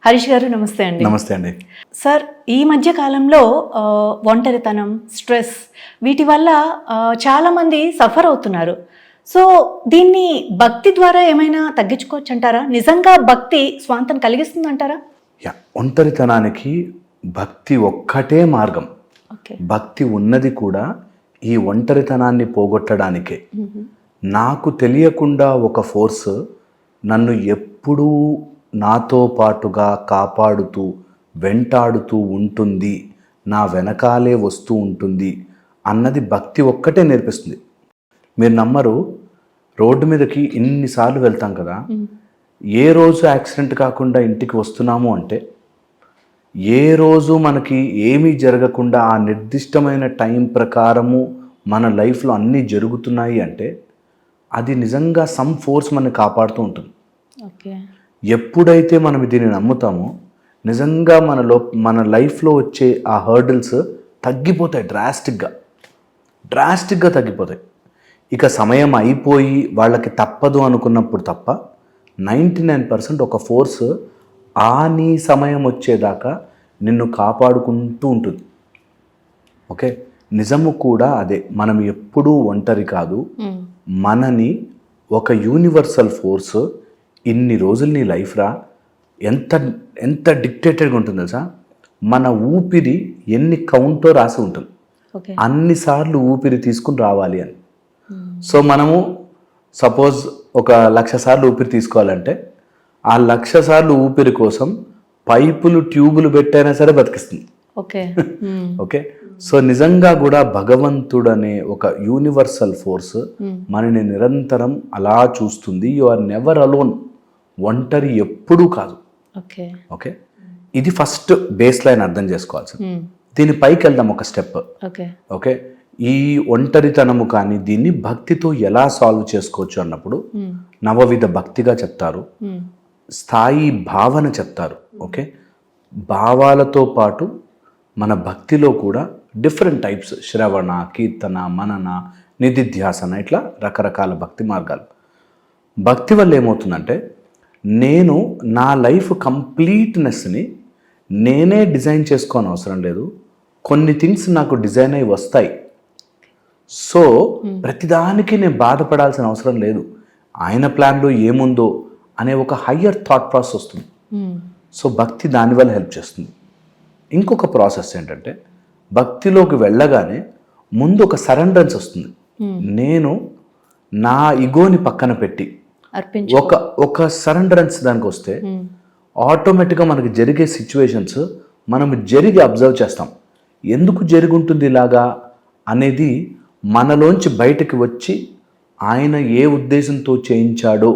హరీష్ గారు నమస్తే అండి. నమస్తే అండి. సార్, ఈ మధ్య కాలంలో ఒంటరితనం, స్ట్రెస్ వీటి వల్ల చాలామంది సఫర్ అవుతున్నారు. సో దీన్ని భక్తి ద్వారా ఏమైనా తగ్గించుకోవచ్చు అంటారా? నిజంగా భక్తి స్వాంతం కలిగిస్తుందంటారా? ఒంటరితనానికి భక్తి ఒక్కటే మార్గం. ఓకే. భక్తి ఉన్నది కూడా ఈ ఒంటరితనాన్ని పోగొట్టడానికే. నాకు తెలియకుండా ఒక ఫోర్స్ నన్ను ఎప్పుడూ నాతో పాటుగా కాపాడుతూ వెంటాడుతూ ఉంటుంది, నా వెనకాలే వస్తూ ఉంటుంది అన్నది భక్తి ఒక్కటే నేర్పిస్తుంది. మీరు నమ్మరు, రోడ్డు మీదకి ఇన్నిసార్లు వెళ్తాం కదా, ఏ రోజు యాక్సిడెంట్ కాకుండా ఇంటికి వస్తున్నాము అంటే, ఏ రోజు మనకి ఏమీ జరగకుండా ఆ నిర్దిష్టమైన టైం ప్రకారము మన లైఫ్లో అన్నీ జరుగుతున్నాయి అంటే అది నిజంగా సమ్ ఫోర్స్ మనని కాపాడుతూ ఉంటుంది. ఓకే. ఎప్పుడైతే మనం దీన్ని నమ్ముతామో నిజంగా మన లైఫ్లో వచ్చే ఆ హర్డిల్స్ తగ్గిపోతాయి, డ్రాస్టిక్గా తగ్గిపోతాయి. ఇక సమయం అయిపోయి వాళ్ళకి తప్పదు అనుకున్నప్పుడు తప్ప 99% ఒక ఫోర్స్ నీ సమయం వచ్చేదాకా నిన్ను కాపాడుకుంటూ ఉంటుంది. ఓకే, నిజము కూడా అదే. మనం ఎప్పుడూ ఒంటరి కాదు. మనని ఒక యూనివర్సల్ ఫోర్స్ ఇన్ని రోజులు నీ లైఫ్ రా ఎంత డిక్టేటెడ్గా ఉంటుంది తెలుసా. మన ఊపిరి ఎన్ని కౌంటో రాసి ఉంటుంది, అన్నిసార్లు ఊపిరి తీసుకుని రావాలి అని. సో మనము సపోజ్ 1,00,000 సార్లు ఊపిరి తీసుకోవాలంటే ఆ 1,00,000 సార్లు ఊపిరి కోసం పైపులు ట్యూబులు పెట్టైనా సరే బతికిస్తుంది. ఓకే. సో నిజంగా కూడా భగవంతుడనే ఒక యూనివర్సల్ ఫోర్స్ మనని నిరంతరం అలా చూస్తుంది. You are never alone. ఒంటరి ఎప్పుడూ కాదు. ఓకే, ఇది ఫస్ట్ బేస్ లైన్ అర్థం చేసుకోవాల్సి. దీని పైకి వెళ్దాం ఒక స్టెప్. ఓకే, ఈ ఒంటరితనము కానీ దీన్ని భక్తితో ఎలా సాల్వ్ చేసుకోవచ్చు అన్నప్పుడు నవవిధ భక్తిగా చెప్తారు, స్థాయి భావన చెప్తారు. ఓకే, భావాలతో పాటు మన భక్తిలో కూడా డిఫరెంట్ టైప్స్, శ్రవణ, కీర్తన, మనన, నిధిధ్యాసన, ఇట్లా రకరకాల భక్తి మార్గాలు. భక్తి వల్ల ఏమవుతుందంటే నేను నా లైఫ్ కంప్లీట్నెస్ని నేనే డిజైన్ చేసుకోని అవసరం లేదు. కొన్ని థింగ్స్ నాకు డిజైన్ అయి వస్తాయి. సో ప్రతిదానికి నేను బాధపడాల్సిన అవసరం లేదు. ఆయన ప్లాన్లో ఏముందో అనే ఒక హయ్యర్ థాట్ ప్రాసెస్ వస్తుంది. సో భక్తి దానివల్ల హెల్ప్ చేస్తుంది. ఇంకొక ప్రాసెస్ ఏంటంటే భక్తిలోకి వెళ్ళగానే ముందు ఒక సరెండరెన్స్ వస్తుంది. నేను నా ఇగోని పక్కన పెట్టి ఒక సరెండరెన్స్ దానికి వస్తే ఆటోమేటిక్గా మనకి జరిగే సిచ్యువేషన్స్ మనం అబ్జర్వ్ చేస్తాం. ఎందుకు జరిగి ఉంటుంది ఇలాగా అనేది మనలోంచి బయటకు వచ్చి ఆయన ఏ ఉద్దేశంతో చేయించాడో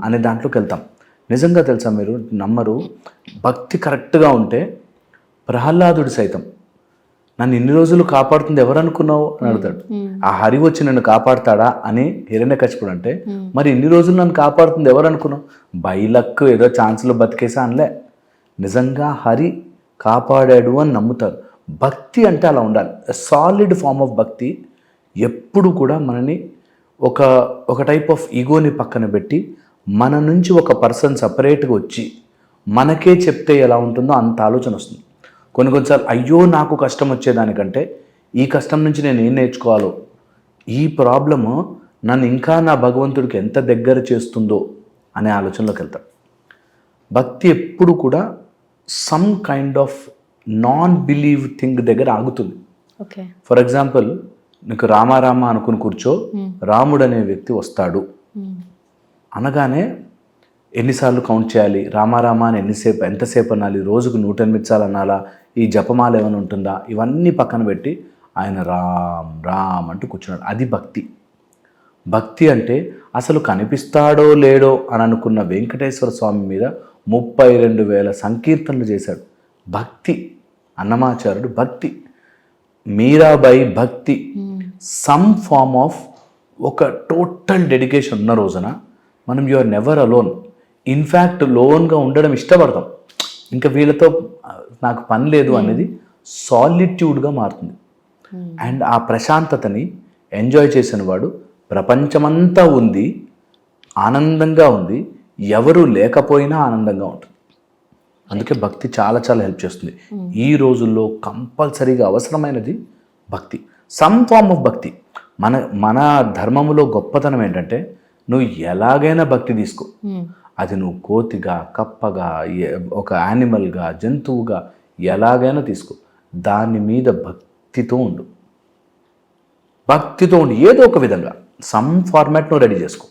అనే దాంట్లోకి వెళ్తాం. నిజంగా తెలుసా, మీరు నమ్మరు, భక్తి కరెక్ట్గా ఉంటే ప్రహ్లాదుడు సైతం నన్ను ఇన్ని రోజులు కాపాడుతుంది ఎవరనుకున్నావు అని అడుగుతాడు. ఆ హరి వచ్చి నన్ను కాపాడుతాడా అని హిరణ్యకశిపుడు అంటే, మరి ఇన్ని రోజులు నన్ను కాపాడుతుంది ఎవరనుకున్నావు? బైలక్ ఏదో ఛాన్స్లో బతికేసా అనలే, నిజంగా హరి కాపాడాడు అని నమ్ముతారు. భక్తి అంటే అలా ఉండాలి. సాలిడ్ ఫార్మ్ ఆఫ్ భక్తి ఎప్పుడు కూడా మనని ఒక టైప్ ఆఫ్ ఈగోని పక్కన పెట్టి మన నుంచి ఒక పర్సన్ సపరేట్గా వచ్చి మనకే చెప్తే ఎలా ఉంటుందో అంత ఆలోచన వస్తుంది. కొన్నిసార్లు అయ్యో నాకు కష్టం వచ్చేదానికంటే ఈ కష్టం నుంచి నేను ఏం నేర్చుకోవాలో, ఈ ప్రాబ్లము నన్ను ఇంకా నా భగవంతుడికి ఎంత దగ్గర చేస్తుందో అనే ఆలోచనలోకి వెళ్తాడు. భక్తి ఎప్పుడు కూడా some kind of non believe thing దగ్గర ఆగుతుంది. ఫర్ ఎగ్జాంపుల్, నీకు రామారామ అనుకుని కూర్చో, రాముడు అనే వ్యక్తి వస్తాడు అనగానే ఎన్నిసార్లు కౌంట్ చేయాలి, రామారామ అని ఎంతసేపు అనాలి, రోజుకు 108 సార్లు అనాలా, ఈ జపమాల ఏమైనా ఉంటుందా, ఇవన్నీ పక్కన పెట్టి ఆయన రామ్ రామ్ అంటూ కూర్చున్నాడు. అది భక్తి. భక్తి అంటే అసలు కనిపిస్తాడో లేడో అని అనుకున్న వెంకటేశ్వర స్వామి మీద 32,000 సంకీర్తనలు చేశాడు. భక్తి. అన్నమాచార్యుడు భక్తి. మీరాబాయి భక్తి. సమ్ ఫార్మ్ ఆఫ్ ఒక టోటల్ డెడికేషన్ ఉన్న రోజున మనం you are never alone. In fact లోన్గా ఉండడం ఇష్టపడతాం. ఇంకా వీళ్ళతో నాకు పని లేదు అనేది సాలిట్యూడ్గా మారుతుంది. అండ్ ఆ ప్రశాంతతని ఎంజాయ్ చేసిన వాడు ప్రపంచమంతా ఉంది, ఆనందంగా ఉంది, ఎవరు లేకపోయినా ఆనందంగా ఉంటుంది. అందుకే భక్తి చాలా చాలా హెల్ప్ చేస్తుంది. ఈ రోజుల్లో కంపల్సరీగా అవసరమైనది భక్తి, సమ్ ఫార్మ్ ఆఫ్ భక్తి. మన ధర్మములో గొప్పతనం ఏంటంటే నువ్వు ఎలాగైనా భక్తి తీసుకో. అది నువ్వు కోతిగా, కప్పగా, ఒక యానిమల్గా, జంతువుగా ఎలాగైనా తీసుకో, దాని మీద భక్తితో ఉండు. ఏదో ఒక విధంగా సమ్ ఫార్మాట్ నువ్వు రెడీ చేసుకో.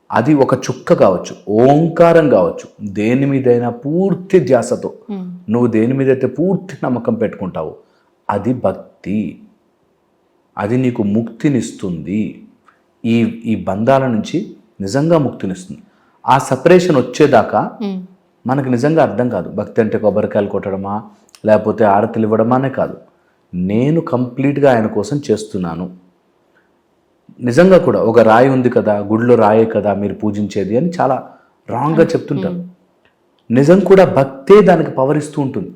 అది ఒక చుక్క కావచ్చు, ఓంకారం కావచ్చు, దేని మీదైనా పూర్తి ధ్యాసతో నువ్వు దేని మీదైతే పూర్తి నమ్మకం పెట్టుకుంటావో అది భక్తి. అది నీకు ముక్తినిస్తుంది. ఈ బంధాల నుంచి నిజంగా ముక్తినిస్తుంది. ఆ సపరేషన్ వచ్చేదాకా మనకు నిజంగా అర్థం కాదు. భక్తి అంటే కొబ్బరికాయలు కొట్టడమా లేకపోతే ఆరతులు ఇవ్వడమానే కాదు. నేను కంప్లీట్గా ఆయన కోసం చేస్తున్నాను. నిజంగా కూడా ఒక రాయి ఉంది కదా, గుడిలో రాయే కదా మీరు పూజించేది అని చాలా రాంగ్గా చెప్తుంటారు. నిజం కూడా భక్తే దానికి పవర్ ఇస్తూ ఉంటుంది.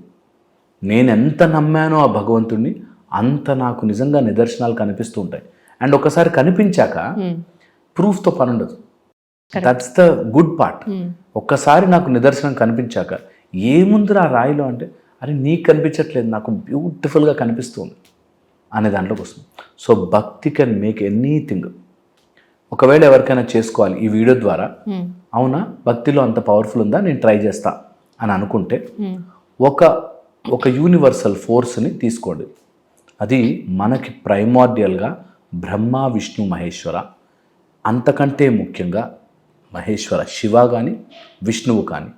నేను ఎంత నమ్మానో ఆ భగవంతుడిని అంత నాకు నిజంగా నిదర్శనాలు కనిపిస్తూ ఉంటాయి. అండ్ ఒకసారి కనిపించాక ప్రూఫ్తో పని ఉండదు. That's the good part. ఒక్కసారి నాకు నిదర్శనం కనిపించాక ఏముంది ఆ రాయిలో అంటే, అరే నీకు కనిపించట్లేదు, నాకు బ్యూటిఫుల్గా కనిపిస్తుంది అనే దాంట్లోకి వస్తుంది. సో భక్తి కెన్ మేక్ ఎనీథింగ్. ఒకవేళ ఎవరికైనా చేసుకోవాలి ఈ వీడియో ద్వారా, అవునా భక్తిలో అంత పవర్ఫుల్ ఉందా, నేను ట్రై చేస్తా అని అనుకుంటే ఒక యూనివర్సల్ ఫోర్స్ని తీసుకోండి. అది మనకి ప్రైమార్డియల్గా బ్రహ్మ, విష్ణు, మహేశ్వర, అంతకంటే ముఖ్యంగా మహేశ్వర శివ కానీ విష్ణువు కానీ,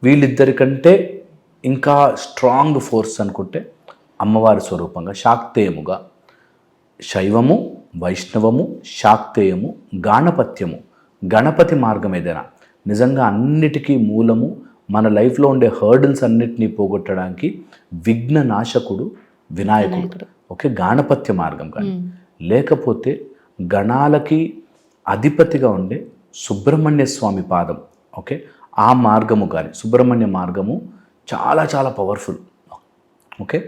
వీళ్ళిద్దరికంటే ఇంకా స్ట్రాంగ్ ఫోర్స్ అనుకుంటే అమ్మవారి స్వరూపంగా శాక్తేయముగా, శైవము, వైష్ణవము, శాక్తేయము, గాణపత్యము, గణపతి మార్గం ఏదైనా నిజంగా అన్నిటికీ మూలము. మన లైఫ్లో ఉండే హర్డిల్స్ అన్నిటినీ పోగొట్టడానికి విఘ్న నాశకుడు వినాయకుడు. ఓకే, గాణపత్య మార్గం కానీ, లేకపోతే గణాలకి అధిపతిగా ఉండే సుబ్రహ్మణ్య స్వామి పాదం, ఓకే ఆ మార్గము కానీ, సుబ్రహ్మణ్య మార్గము చాలా చాలా పవర్ఫుల్. ఓకే,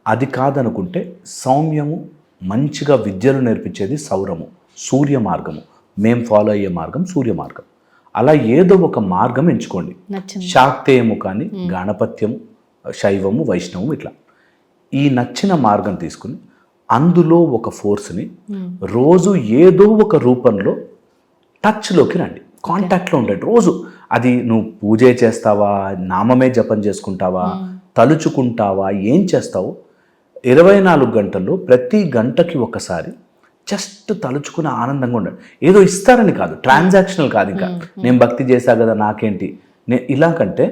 అది కాదనుకుంటే సౌమ్యము, మంచిగా విద్యలు నేర్పించేది సౌరము, సూర్య మార్గము. మేము ఫాలో అయ్యే మార్గం సూర్య మార్గం. అలా ఏదో ఒక మార్గం ఎంచుకోండి. శాక్తేయము కానీ, గాణపత్యము, శైవము, వైష్ణవము, ఇట్లా ఈ నచ్చిన మార్గం తీసుకుని అందులో ఒక ఫోర్స్ని రోజు ఏదో ఒక రూపంలో టచ్లోకి రండి, కాంటాక్ట్లో ఉండండి రోజు. అది నువ్వు పూజే చేస్తావా, నామమే జపం చేసుకుంటావా, తలుచుకుంటావా, ఏం చేస్తావో 24 గంటల్లో ప్రతి గంటకి ఒకసారి జస్ట్ తలుచుకుని ఆనందంగా ఉండండి. ఏదో ఇస్తారని కాదు, ట్రాన్సాక్షనల్ కాదు. ఇంకా నేను భక్తి చేశా కదా నాకేంటి, ఇలా కంటే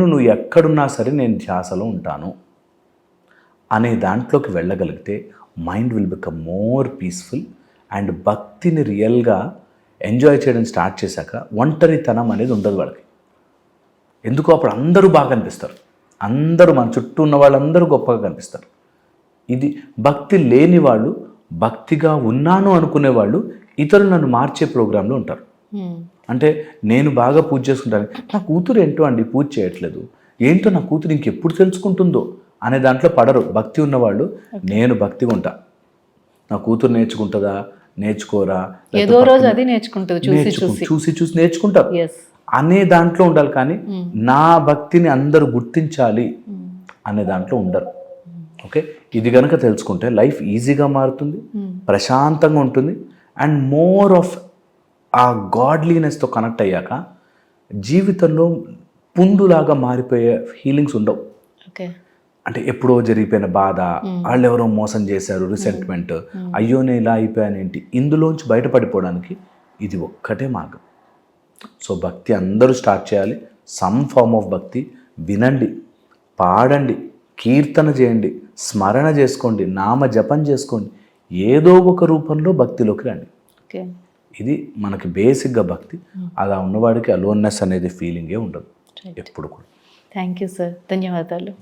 నువ్వు ఎక్కడున్నా సరే నేను ధ్యాసలో ఉంటాను అనే దాంట్లోకి వెళ్ళగలిగితే mind will become more peaceful. And భక్తిని రియల్గా ఎంజాయ్ చేయడం స్టార్ట్ చేశాక ఒంటరితనం అనేది ఉండదు వాళ్ళకి. ఎందుకు అప్పుడు అందరూ బాగా కనిపిస్తారు, అందరూ మన చుట్టూ ఉన్న వాళ్ళందరూ గొప్పగా కనిపిస్తారు. ఇది భక్తి లేని వాళ్ళు, భక్తిగా ఉన్నాను అనుకునే వాళ్ళు ఇతరులు నన్ను మార్చే ప్రోగ్రాంలో ఉంటారు. అంటే నేను బాగా పూజ చేసుకుంటాను, నా కూతురు ఏంటో అండి పూజ చేయట్లేదు, ఏంటో నా కూతురు ఇంకెప్పుడు తెలుసుకుంటుందో అనే దాంట్లో పడరు. భక్తి ఉన్నవాళ్ళు నేను భక్తిగా ఉంటా, నా కూతురు నేర్చుకుంటుందా నేర్చుకోరా, ఏదో రోజు అది నేర్చుకుంటుంది, చూసి నేర్చుకుంటారు అనే దాంట్లో ఉండాలి. కానీ నా భక్తిని అందరూ గుర్తించాలి అనే దాంట్లో ఉండరు. ఓకే, ఇది కనుక తెలుసుకుంటే లైఫ్ ఈజీగా మారుతుంది, ప్రశాంతంగా ఉంటుంది. అండ్ మోర్ ఆఫ్ ఆ గాడ్లీనెస్తో కనెక్ట్ అయ్యాక జీవితంలో పుండులాగా మారిపోయే హీలింగ్స్ ఉండవు. అంటే ఎప్పుడో జరిగిపోయిన బాధ, వాళ్ళు ఎవరో మోసం చేశారు, రిసెంట్మెంట్, అయ్యో నేను ఇలా అయిపోయానేంటి, ఇందులోంచి బయటపడిపోవడానికి ఇది ఒక్కటే మార్గం. సో భక్తి అందరూ స్టార్ట్ చేయాలి. సమ్ ఫార్మ్ ఆఫ్ భక్తి వినండి, పాడండి, కీర్తన చేయండి, స్మరణ చేసుకోండి, నామ జపం చేసుకోండి, ఏదో ఒక రూపంలో భక్తిలోకి రండి. ఇది మనకి బేసిక్గా భక్తి. అలా ఉన్నవాడికి అలోన్నెస్ అనేది ఫీలింగే ఉండదు ఎప్పుడు కూడా. థ్యాంక్ యూ సార్, ధన్యవాదాలు.